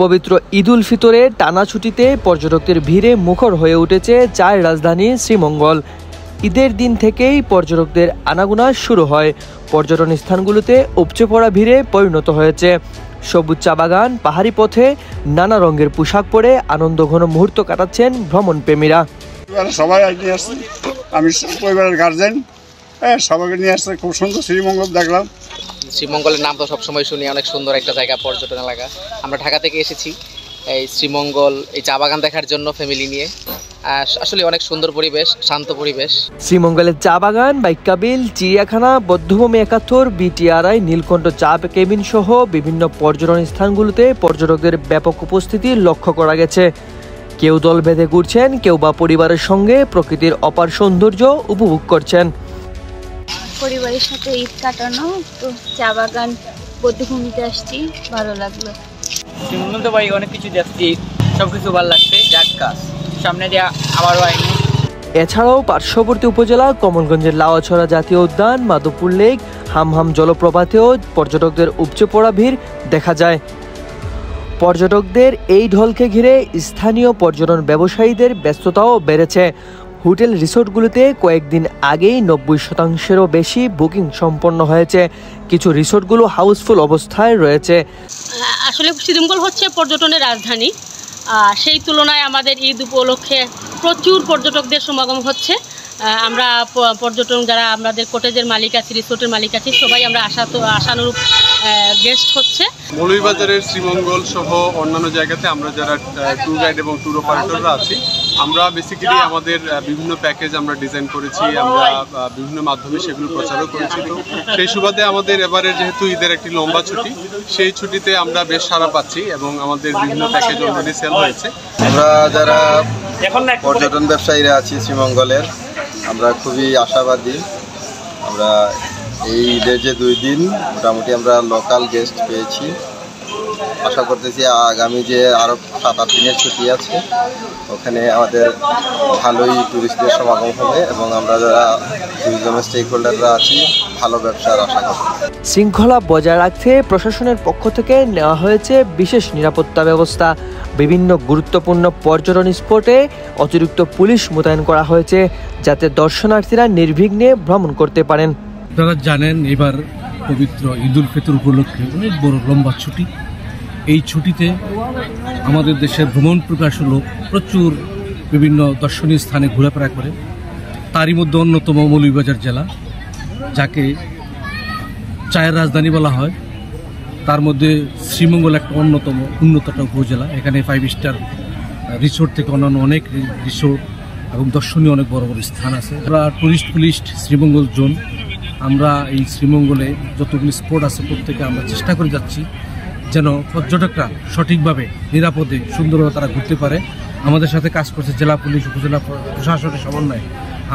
পবিত্র ঈদ উল ফিতরের টানা ছুটিতে পর্যটকদের ভিড়ে মুখর হয়ে উঠেছে চায়ের রাজধানী শ্রীমঙ্গল। ঈদের দিন থেকেই পর্যটকদের আনাগোনা শুরু হয়। পর্যটন স্থানগুলোতে উপচে পড়া ভিড়ে পরিণত হয়েছে। সবুজ চা বাগান, পাহাড়ি পথে নানা রঙের পোশাক পরে আনন্দঘন মুহূর্ত কাটাচ্ছেন ভ্রমণ প্রেমীরা। সবাই নিয়ে আসছে, আমি পরিবারের গার্জেন, সবাইকে নিয়ে আসছে। খুব সুন্দর শ্রীমঙ্গল দেখলাম। শ্রীমঙ্গলের নাম তো সবসময় শুনি, অনেক সুন্দর একটা জায়গা, পর্যটন এলাকা। আমরা ঢাকা থেকে এসেছি এই শ্রীমঙ্গল, এই চা বাগান দেখার জন্য ফ্যামিলি নিয়ে। আসলে অনেক সুন্দর পরিবেশ, শান্ত পরিবেশ। শ্রীমঙ্গলের চা বাগান, বাইকাবিল, চিড়িয়াখানা, বধ্যভূমি ৭১, বিটিআরআই, নীলকণ্ঠ চা কেবিন সহ বিভিন্ন পর্যটন স্থানগুলোতে পর্যটকদের ব্যাপক উপস্থিতি লক্ষ্য করা গেছে। কেউ দল বেঁধে ঘুরছেন, কেউ বা পরিবারের সঙ্গে প্রকৃতির অপার সৌন্দর্য উপভোগ করছেন। পরিবারের সাথে ঈদ কাটানো, তো চা বাগান, বধ্যভূমিতে আসছি, ভালো লাগলো। শ্রীমঙ্গল তো ভাই অনেক কিছু দেখছি, সবকিছু ভালো লাগছে। যাক কাজ সামনে দিয়ে আবারও আইনি। এছাড়াও পার্শ্ববর্তী উপজেলা কমলগঞ্জের লাওয়াছড়া জাতীয় উদ্যান, মাধবপুর লেক, হামহাম জলপ্রপাতেও পর্যটকদের উপচে পড়া ভিড় দেখা যায়। পর্যটকদের এই ঢলকে ঘিরে স্থানীয় পর্যটন ব্যবসায়ীদের ব্যস্ততাও বেড়েছে। হোটেল রিসোর্টগুলোতে কয়েকদিন আগেই ৯০%-এরও বেশি বুকিং সম্পন্ন হয়েছে। কিছু রিসোর্টগুলো হাউসফুল অবস্থায় রয়েছে। আসলে শ্রীমঙ্গল হচ্ছে পর্যটনের রাজধানী। সেই তুলনায় আমাদের ঈদ উপলক্ষে প্রচুর পর্যটকদের সমাগম হচ্ছে। আমরা পর্যটন যারা আমাদের কটেজের মালিক আছি, রিসোর্টের মালিক আছি, সবাই আমরা আশানুরূপ গেস্ট হচ্ছে। মৌলভীবাজারের শ্রীমঙ্গল সহ অন্যান্য জায়গাতে আমরা যারা ট্যুর গাইড এবং ট্যুর অপারেটররা আছি, আমরা বেসিক্যালি আমাদের বিভিন্ন প্যাকেজ আমরা ডিজাইন করেছি, আমরা বিভিন্ন মাধ্যমে সেগুলো প্রচারও করেছি। তো সেই সুবাদে আমাদের এবারে যেহেতু ঈদের একটি লম্বা ছুটি, সেই ছুটিতে আমরা বেশ সাড়া পাচ্ছি এবং আমাদের বিভিন্ন প্যাকেজ অলরেডি সেল হয়েছে। আমরা যারা পর্যটন ব্যবসায়ীরা আছি শ্রীমঙ্গলের, আমরা খুবই আশাবাদী। আমরা এই ঈদের যে 2 দিন মোটামুটি আমরা লোকাল গেস্ট পেয়েছি। আশা করতেছি আগামী যে আরও 7-8 দিনের ছুটি আছে, ওখানে আমাদের ভালোই টুরিস্টদের সমাগম হবে এবং আমরা যারা ট্যুরিজমের স্টেক হোল্ডাররা আছি, ভালো ব্যবসার আশা করি। শৃঙ্খলা বজায় রাখতে প্রশাসনের পক্ষ থেকে নেওয়া হয়েছে বিশেষ নিরাপত্তা ব্যবস্থা। বিভিন্ন গুরুত্বপূর্ণ পর্যটন স্পটে অতিরিক্ত পুলিশ মোতায়েন করা হয়েছে, যাতে দর্শনার্থীরা নির্বিঘ্নে ভ্রমণ করতে পারেন। আপনারা জানেন, এবার পবিত্র ঈদ উল ফিতর উপলক্ষে অনেক বড় লম্বা ছুটি। এই ছুটিতে আমাদের দেশের ভ্রমণ পিপাসু লোক প্রচুর বিভিন্ন দর্শনীয় স্থানে ঘোরাফেরা করে। তারই মধ্যে অন্যতম মৌলভীবাজার জেলা, যাকে চায়ের রাজধানী বলা হয়। তার মধ্যে শ্রীমঙ্গল একটা অন্যতম উন্নত একটা উপজেলা। এখানে 5 স্টার রিসোর্ট থেকে অন্যান্য অনেক রিসোর্ট এবং দর্শনীয় অনেক বড় বড় স্থান আছে। আমরা টুরিস্ট পুলিশ শ্রীমঙ্গল জোন, আমরা এই শ্রীমঙ্গলে যতগুলি স্পট আছে প্রত্যেকে আমরা চেষ্টা করে যাচ্ছি যেন পর্যটকরা সঠিকভাবে নিরাপদে সুন্দরভাবে তারা ঘুরতে পারে। আমাদের সাথে কাজ করছে জেলা পুলিশ, উপজেলা প্রশাসনের সমন্বয়ে।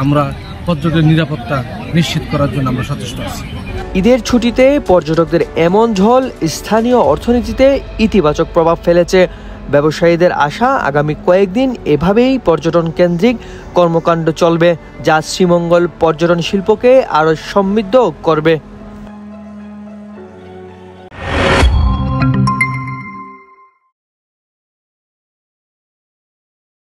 আমরা পর্যটকের নিরাপত্তা নিশ্চিত করার জন্য আমরা সচেষ্ট আছি। ঈদের ছুটিতে পর্যটকদের এমন ঝড় স্থানীয় অর্থনীতিতে ইতিবাচক প্রভাব ফেলেছে। ব্যবসায়ীদের আশা, আগামী কয়েকদিন এভাবেই পর্যটন কেন্দ্রিক কর্মকাণ্ড চলবে, যা শ্রীমঙ্গল পর্যটন শিল্পকে আরও সমৃদ্ধ করবে।